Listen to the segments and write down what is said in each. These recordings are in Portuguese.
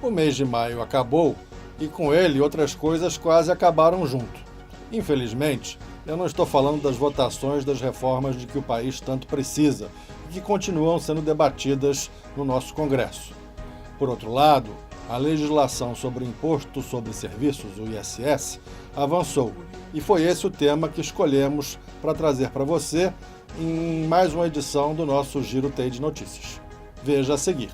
O mês de maio acabou e com ele outras coisas quase acabaram junto. Infelizmente, eu não estou falando das votações das reformas de que o país tanto precisa e que continuam sendo debatidas no nosso Congresso. Por outro lado, a legislação sobre o Imposto sobre Serviços, o ISS, avançou e foi esse o tema que escolhemos para trazer para você em mais uma edição do nosso Giro TI de Notícias. Veja a seguir.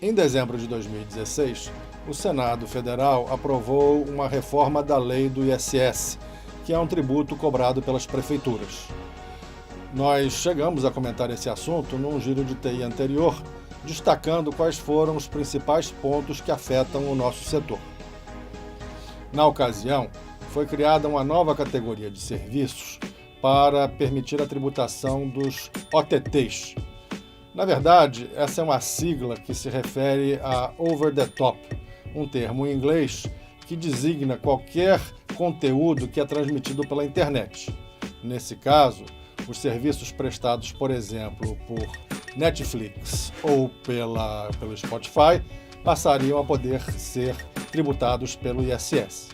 Em dezembro de 2016, o Senado Federal aprovou uma reforma da lei do ISS, que é um tributo cobrado pelas prefeituras. Nós chegamos a comentar esse assunto num Giro de TI anterior, destacando quais foram os principais pontos que afetam o nosso setor. Na ocasião, foi criada uma nova categoria de serviços para permitir a tributação dos OTTs. Na verdade, essa é uma sigla que se refere a over the top, um termo em inglês que designa qualquer conteúdo que é transmitido pela internet. Nesse caso, os serviços prestados, por exemplo, por Netflix ou pelo Spotify, passariam a poder ser tributados pelo ISS.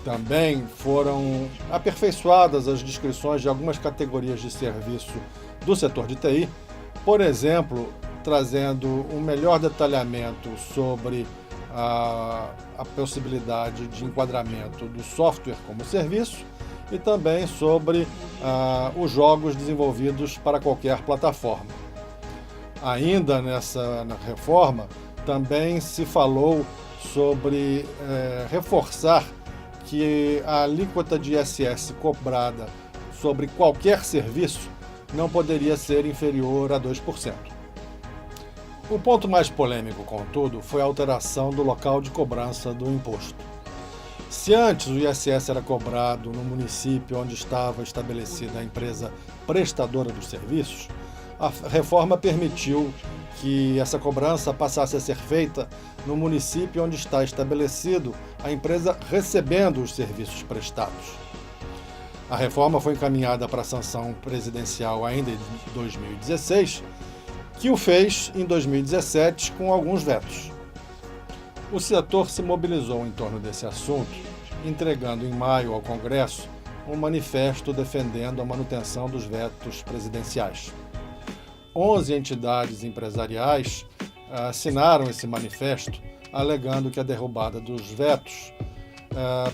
Também foram aperfeiçoadas as descrições de algumas categorias de serviço do setor de TI, por exemplo, trazendo um melhor detalhamento sobre a possibilidade de enquadramento do software como serviço e também sobre os jogos desenvolvidos para qualquer plataforma. Ainda na reforma, também se falou sobre reforçar que a alíquota de ISS cobrada sobre qualquer serviço não poderia ser inferior a 2%. O ponto mais polêmico, contudo, foi a alteração do local de cobrança do imposto. Se antes o ISS era cobrado no município onde estava estabelecida a empresa prestadora dos serviços, a reforma permitiu que essa cobrança passasse a ser feita no município onde está estabelecido a empresa recebendo os serviços prestados. A reforma foi encaminhada para a sanção presidencial ainda em 2016, que o fez em 2017 com alguns vetos. O setor se mobilizou em torno desse assunto, entregando em maio ao Congresso um manifesto defendendo a manutenção dos vetos presidenciais. 11 entidades empresariais assinaram esse manifesto, alegando que a derrubada dos vetos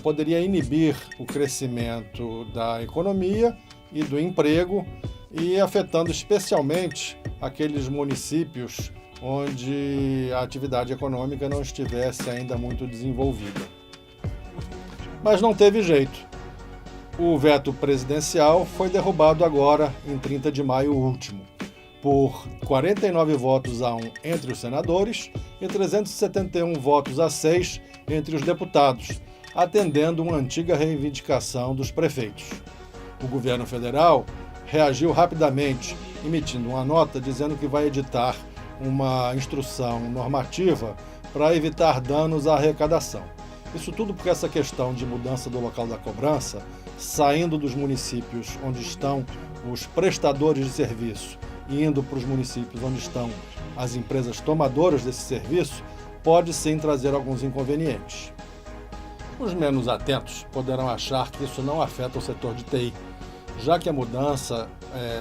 poderia inibir o crescimento da economia e do emprego e afetando especialmente aqueles municípios onde a atividade econômica não estivesse ainda muito desenvolvida. Mas não teve jeito. O veto presidencial foi derrubado agora, em 30 de maio último, por 49 votos a 1 entre os senadores e 371 votos a 6 entre os deputados, atendendo uma antiga reivindicação dos prefeitos. O governo federal reagiu rapidamente, emitindo uma nota dizendo que vai editar uma instrução normativa para evitar danos à arrecadação. Isso tudo porque essa questão de mudança do local da cobrança, saindo dos municípios onde estão os prestadores de serviço e indo para os municípios onde estão as empresas tomadoras desse serviço, pode sim trazer alguns inconvenientes. Os menos atentos poderão achar que isso não afeta o setor de TI, já que a mudança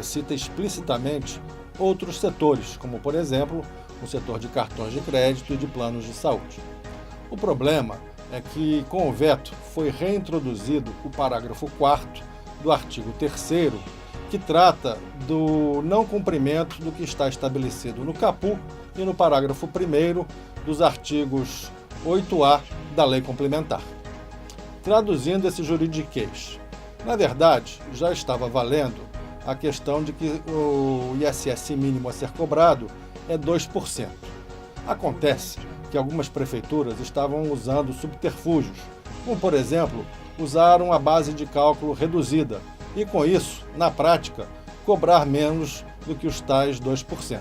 cita explicitamente outros setores, como, por exemplo, o setor de cartões de crédito e de planos de saúde. O problema é que, com o veto, foi reintroduzido o parágrafo 4º do artigo 3º, que trata do não cumprimento do que está estabelecido no caput e no parágrafo 1º dos artigos 8A da Lei Complementar. Traduzindo esse juridiquês, na verdade, já estava valendo a questão de que o ISS mínimo a ser cobrado é 2%. Acontece que algumas prefeituras estavam usando subterfúgios, como, por exemplo, usaram a base de cálculo reduzida e, com isso, na prática, cobrar menos do que os tais 2%.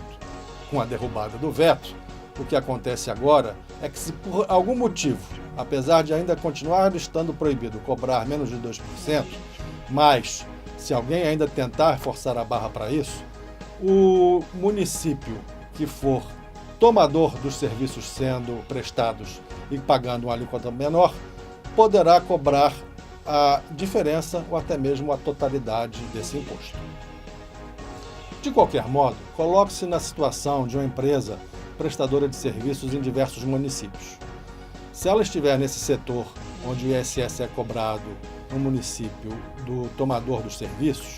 Com a derrubada do veto, O que acontece agora é que, se por algum motivo, apesar de ainda continuar estando proibido cobrar menos de 2%, mas se alguém ainda tentar forçar a barra para isso, o município que for tomador dos serviços sendo prestados e pagando uma alíquota menor, poderá cobrar a diferença ou até mesmo a totalidade desse imposto. De qualquer modo, coloque-se na situação de uma empresa prestadora de serviços em diversos municípios. Se ela estiver nesse setor onde o ISS é cobrado no município do tomador dos serviços,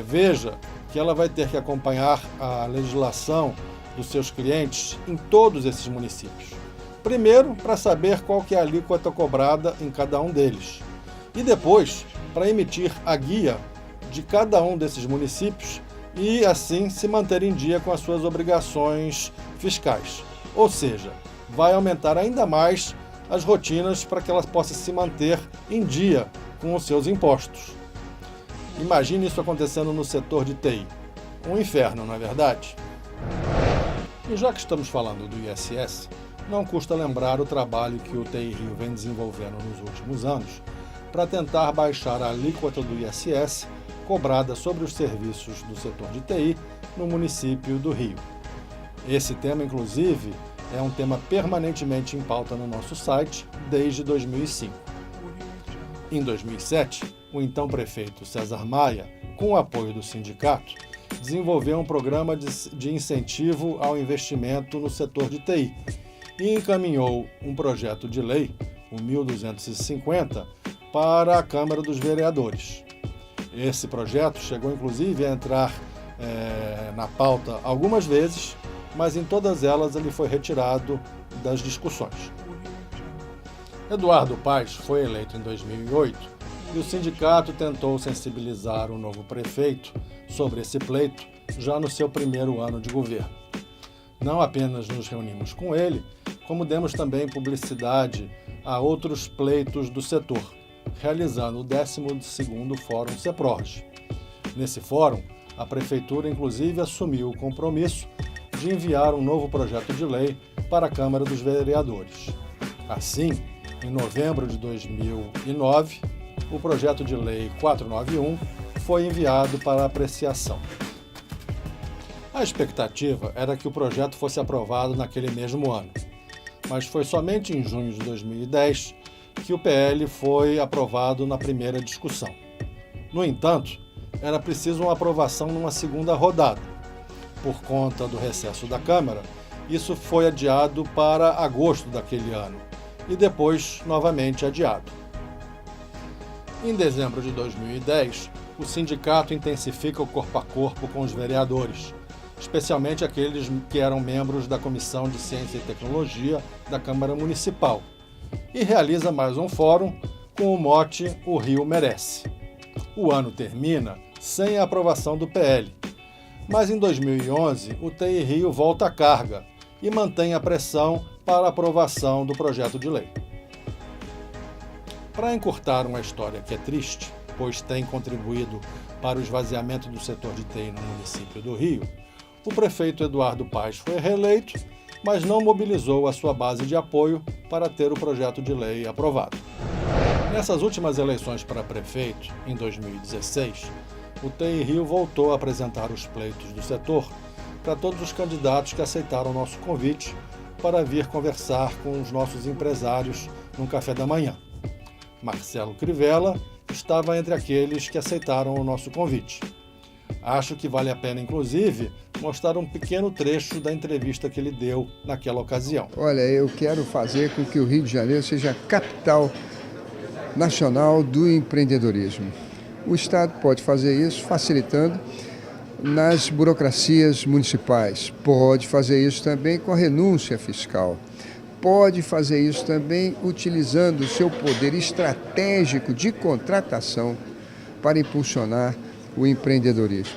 veja que ela vai ter que acompanhar a legislação dos seus clientes em todos esses municípios. Primeiro, para saber qual que é a alíquota cobrada em cada um deles. E depois, para emitir a guia de cada um desses municípios e, assim, se manter em dia com as suas obrigações fiscais. Ou seja, vai aumentar ainda mais as rotinas para que elas possam se manter em dia com os seus impostos. Imagine isso acontecendo no setor de TI. Um inferno, não é verdade? E já que estamos falando do ISS, não custa lembrar o trabalho que o TI Rio vem desenvolvendo nos últimos anos para tentar baixar a alíquota do ISS cobrada sobre os serviços do setor de TI no município do Rio. Esse tema, inclusive, é um tema permanentemente em pauta no nosso site desde 2005. Em 2007, o então prefeito César Maia, com o apoio do sindicato, desenvolveu um programa de incentivo ao investimento no setor de TI e encaminhou um projeto de lei, o 1250, para a Câmara dos Vereadores. Esse projeto chegou inclusive a entrar na pauta algumas vezes, mas em todas elas ele foi retirado das discussões. Eduardo Paes foi eleito em 2008 e o sindicato tentou sensibilizar o novo prefeito sobre esse pleito já no seu primeiro ano de governo. Não apenas nos reunimos com ele, como demos também publicidade a outros pleitos do setor, realizando o 12º Fórum CEPRORG. Nesse fórum, a Prefeitura inclusive assumiu o compromisso de enviar um novo projeto de lei para a Câmara dos Vereadores. Assim, em novembro de 2009, o projeto de lei 491 foi enviado para apreciação. A expectativa era que o projeto fosse aprovado naquele mesmo ano, mas foi somente em junho de 2010 que o PL foi aprovado na primeira discussão. No entanto, era preciso uma aprovação numa segunda rodada. Por conta do recesso da Câmara, isso foi adiado para agosto daquele ano e depois novamente adiado. Em dezembro de 2010, o sindicato intensifica o corpo a corpo com os vereadores, especialmente aqueles que eram membros da Comissão de Ciência e Tecnologia da Câmara Municipal, e realiza mais um fórum com o mote "O Rio Merece". O ano termina sem a aprovação do PL, mas em 2011 o TI Rio volta à carga e mantém a pressão para a aprovação do projeto de lei. Para encurtar uma história que é triste, pois tem contribuído para o esvaziamento do setor de TI no município do Rio, o prefeito Eduardo Paes foi reeleito, mas não mobilizou a sua base de apoio para ter o projeto de lei aprovado. Nessas últimas eleições para prefeito, em 2016, o TI Rio voltou a apresentar os pleitos do setor para todos os candidatos que aceitaram nosso convite para vir conversar com os nossos empresários num café da manhã. Marcelo Crivella estava entre aqueles que aceitaram o nosso convite. Acho que vale a pena, inclusive, mostrar um pequeno trecho da entrevista que ele deu naquela ocasião. Olha, eu quero fazer com que o Rio de Janeiro seja a capital nacional do empreendedorismo. O Estado pode fazer isso facilitando nas burocracias municipais, pode fazer isso também com a renúncia fiscal, pode fazer isso também utilizando o seu poder estratégico de contratação para impulsionar o empreendedorismo.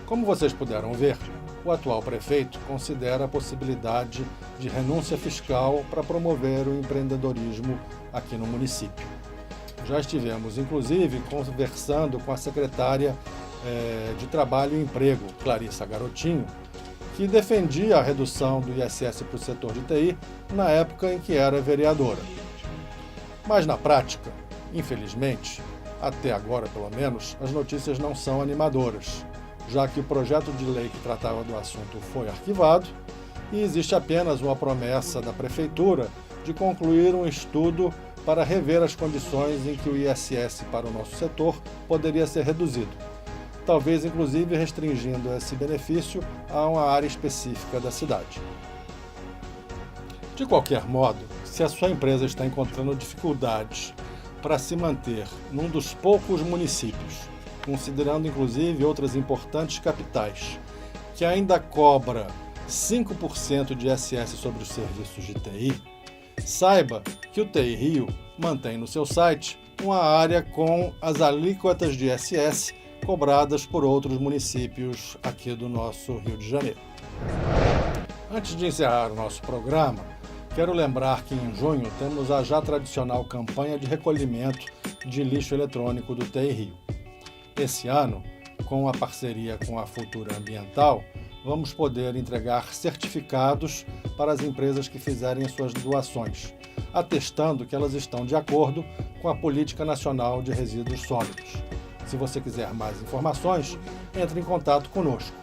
Como vocês puderam ver, o atual prefeito considera a possibilidade de renúncia fiscal para promover o empreendedorismo aqui no município. Já estivemos, inclusive, conversando com a secretária de Trabalho e Emprego, Clarissa Garotinho, que defendia a redução do ISS para o setor de TI na época em que era vereadora. Mas na prática, infelizmente, até agora pelo menos, as notícias não são animadoras, já que o projeto de lei que tratava do assunto foi arquivado e existe apenas uma promessa da Prefeitura de concluir um estudo para rever as condições em que o ISS para o nosso setor poderia ser reduzido, talvez inclusive restringindo esse benefício a uma área específica da cidade. De qualquer modo, se a sua empresa está encontrando dificuldades para se manter num dos poucos municípios, considerando inclusive outras importantes capitais, que ainda cobra 5% de ISS sobre os serviços de TI, saiba que o TI Rio mantém no seu site uma área com as alíquotas de ISS cobradas por outros municípios aqui do nosso Rio de Janeiro. Antes de encerrar o nosso programa, quero lembrar que em junho temos a já tradicional campanha de recolhimento de lixo eletrônico do TI Rio. Esse ano, com a parceria com a Futura Ambiental, vamos poder entregar certificados para as empresas que fizerem as suas doações, atestando que elas estão de acordo com a Política Nacional de Resíduos Sólidos. Se você quiser mais informações, entre em contato conosco.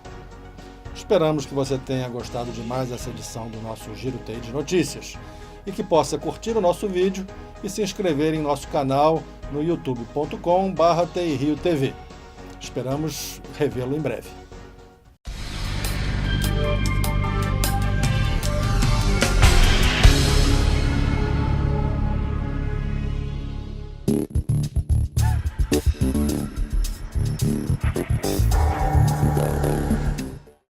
Esperamos que você tenha gostado de mais essa edição do nosso Giro TI de Notícias e que possa curtir o nosso vídeo e se inscrever em nosso canal no youtube.com/TIRioTV. Esperamos revê-lo em breve.